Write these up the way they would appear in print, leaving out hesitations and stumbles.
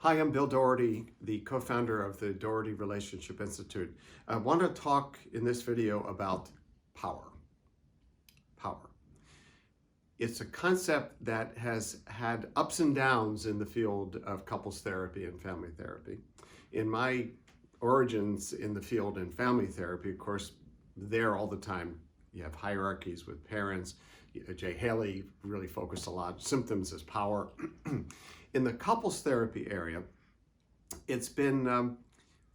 Hi, I'm Bill Doherty, the co-founder of the Doherty Relationship Institute. I want to talk in this video about power. Power. It's a concept that has had ups and downs in the field of couples therapy and family therapy. In my origins in the field in family therapy, of course, there all the time, you have hierarchies with parents. Jay Haley really focused a lot on symptoms as power. In the couples therapy area, it's been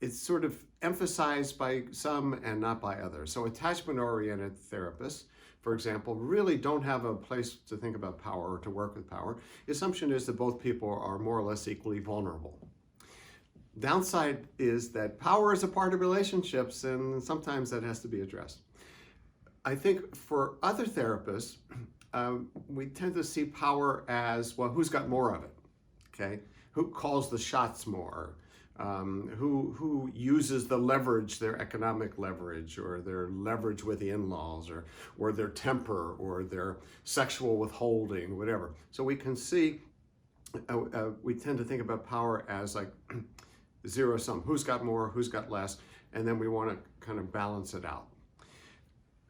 it's sort of emphasized by some and not by others. So attachment-oriented therapists, for example, really don't have a place to think about power or to work with power. The assumption is that both people are more or less equally vulnerable. Downside is that power is a part of relationships, and sometimes that has to be addressed. I think for other therapists, we tend to see power as, well, who's got more of it, okay? Who calls the shots more? Who uses the leverage, their economic leverage, or their leverage with the in-laws, or their temper, or their sexual withholding, whatever. So we can see, we tend to think about power as like zero sum. Who's got more, who's got less, and then we want to kind of balance it out.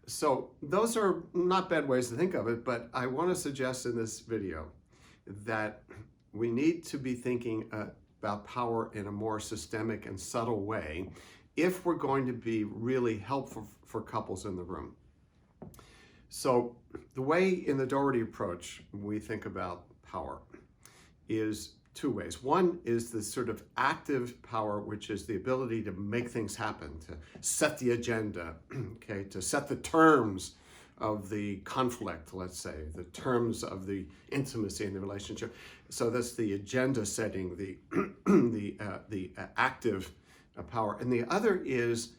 So those are not bad ways to think of it, but I want to suggest in this video that we need to be thinking about power in a more systemic and subtle way if we're going to be really helpful for couples in the room. So the way in the Doherty approach we think about power is two ways. One is the sort of active power, which is the ability to make things happen, to set the agenda, okay, to set the terms of the conflict, let's say, the terms of the intimacy in the relationship. So that's the agenda setting, the active power. And the other is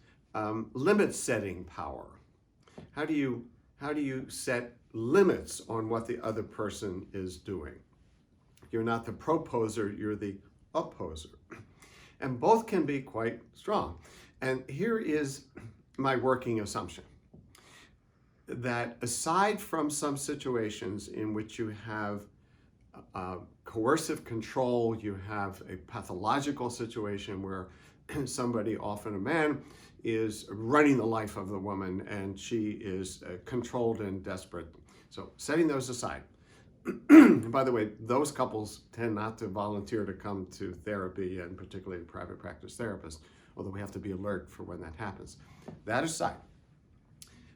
limit setting power. How do you set limits on what the other person is doing? You're not the proposer, you're the opposer. And both can be quite strong. And here is my working assumption, that aside from some situations in which you have coercive control, you have a pathological situation where somebody, often a man, is running the life of the woman and she is controlled and desperate. So setting those aside. By the way, those couples tend not to volunteer to come to therapy, and particularly private practice therapists, although we have to be alert for when that happens. That aside,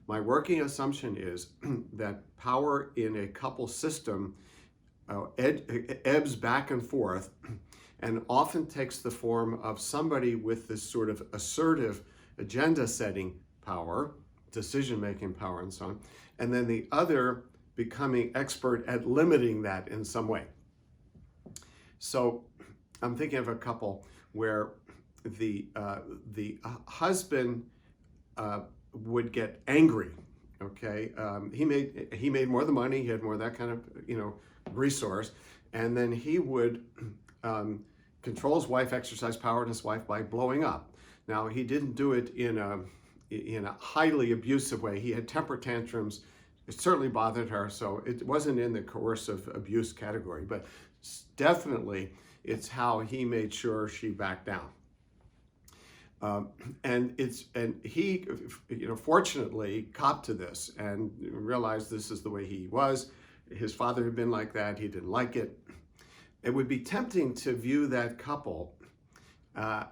my working assumption is that power in a couple system ebbs back and forth and often takes the form of somebody with this sort of assertive agenda-setting power, decision-making power, and so on, and then the other becoming expert at limiting that in some way. So I'm thinking of a couple where the husband would get angry. Okay, he made more of the money, he had more of that kind of resource, and then he would control his wife, exercise power in his wife by blowing up. Now he didn't do it in a highly abusive way. He had temper tantrums. It certainly bothered her, so it wasn't in the coercive abuse category, but definitely it's how he made sure she backed down. And he, fortunately copped to this and realized this is the way he was. His father had been like that. He didn't like it. It would be tempting to view that couple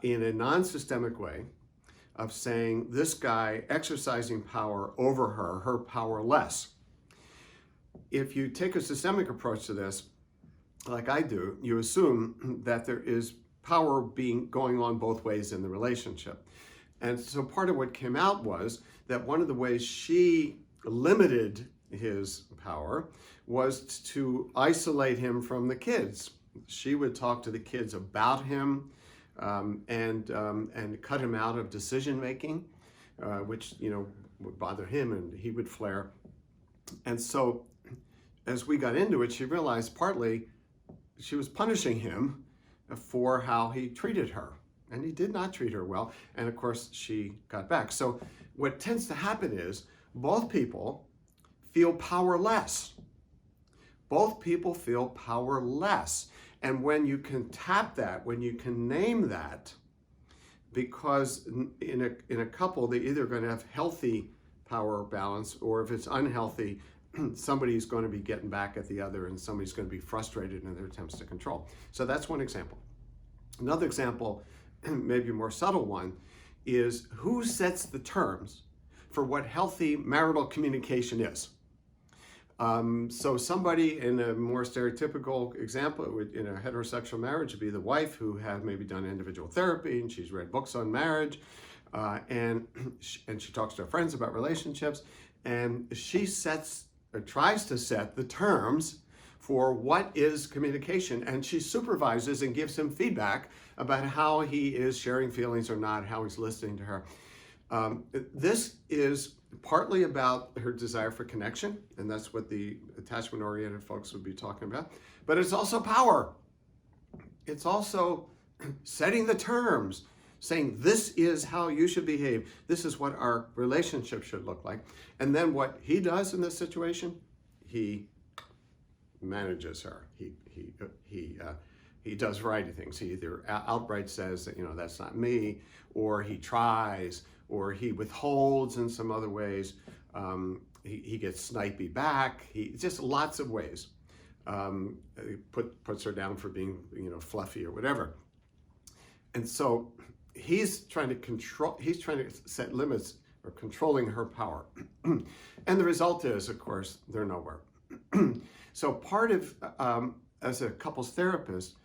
in a non-systemic way of saying this guy exercising power over her powerless. If you take a systemic approach to this, like I do, you assume that there is power going on both ways in the relationship. And so part of what came out was that one of the ways she limited his power was to isolate him from the kids. She would talk to the kids about him and cut him out of decision making, which would bother him, and he would flare. And so as we got into it, she realized partly she was punishing him for how he treated her, and he did not treat her well, and of course she got back. So what tends to happen is both people feel powerless. Both people feel powerless. And when you can tap that, when you can name that, because in a couple, they're either going to have healthy power balance, or if it's unhealthy, somebody's going to be getting back at the other, and somebody's going to be frustrated in their attempts to control. So that's one example. Another example, maybe a more subtle one, is who sets the terms for what healthy marital communication is. So somebody in a more stereotypical example, in a heterosexual marriage, would be the wife who has maybe done individual therapy, and she's read books on marriage, and she talks to her friends about relationships, and she sets or tries to set the terms for what is communication, and she supervises and gives him feedback about how he is sharing feelings or not, how he's listening to her. This is partly about her desire for connection, and that's what the attachment-oriented folks would be talking about, but it's also power. It's also setting the terms, saying this is how you should behave, this is what our relationship should look like. And then what he does in this situation, he manages her. He does variety of things. He either outright says that, that's not me, or he tries, or he withholds in some other ways. He gets snipey back. He just lots of ways. Puts her down for being, fluffy or whatever. And so he's trying to control. He's trying to set limits or controlling her power. And the result is, of course, they're nowhere. So part of as a couples therapist,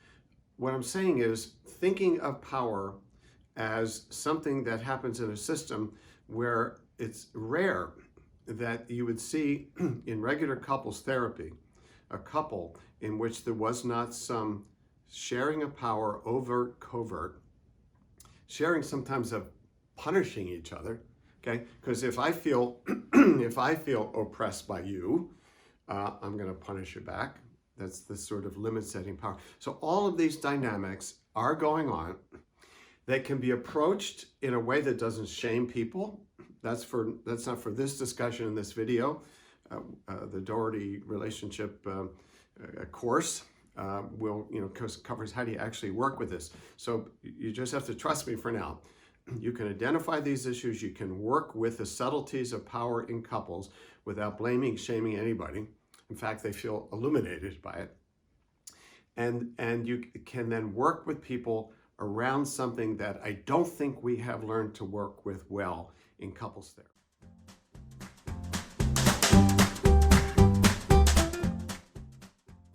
what I'm saying is thinking of power as something that happens in a system where it's rare that you would see in regular couples therapy, a couple in which there was not some sharing of power, overt, covert, sharing sometimes of punishing each other, okay? Because if I feel oppressed by you, I'm going to punish you back. That's the sort of limit-setting power. So all of these dynamics are going on. They can be approached in a way that doesn't shame people. That's not for this discussion in this video. The Doherty relationship course covers how do you actually work with this. So you just have to trust me for now. You can identify these issues. You can work with the subtleties of power in couples without blaming, shaming anybody. In fact, they feel illuminated by it. And you can then work with people around something that I don't think we have learned to work with well in couples therapy.